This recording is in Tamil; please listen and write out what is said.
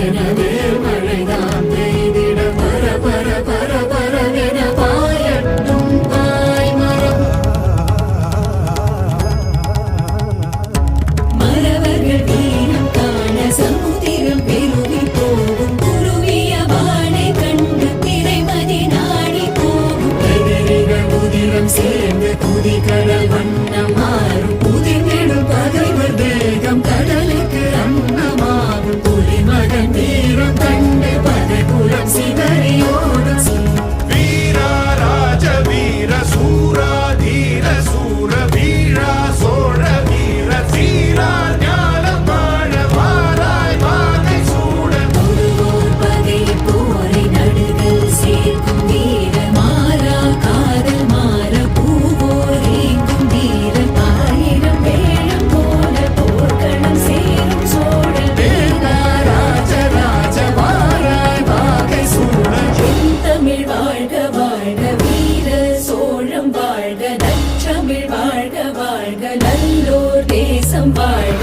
எனவே மழைதான் பெய்திட பர பர பர பரவென பாயட்டும் பாய்மரம். மறவர்கள் வீரம் காண சமுத்திரம் பெருகி போகும். குருவிய வானை கண்டு திரைமதி நாடி போகும். எதிரிகள் உதிரம் சேர்ந்து குதிகடல் வண்ணம் மாறும். உதிர்ந்திடும் பகைவர் தேகம் கடலுக்கு அன்னமாகும். புலிமகன் வீரம் கண்டு பகைகுலம் சிதறியோடும். வீரா ராஜ வீர சூரா தீர சூர வீரா சோழ வீர தீரா ஞானம் வாழ வாராய் வாகை சூட. ஒருவோர் பகை போரை நடுகள் சேர்க்கும் வீர மாறா காதல் மாற பூவோர் ஏங்கும் வீரன். ஆயிரம் வேளம் போல போர்க்களம் சேரும் சோழன். வேகா ராஜ ராஜ வாராய் வாகை சூழல். தமிழ் வாழ்க வாழ்க வீர சோழம் வாழ்க. நற்றமிழ் வாழ்க வாழ்க நல்லோர் தேசம் வாழ்க.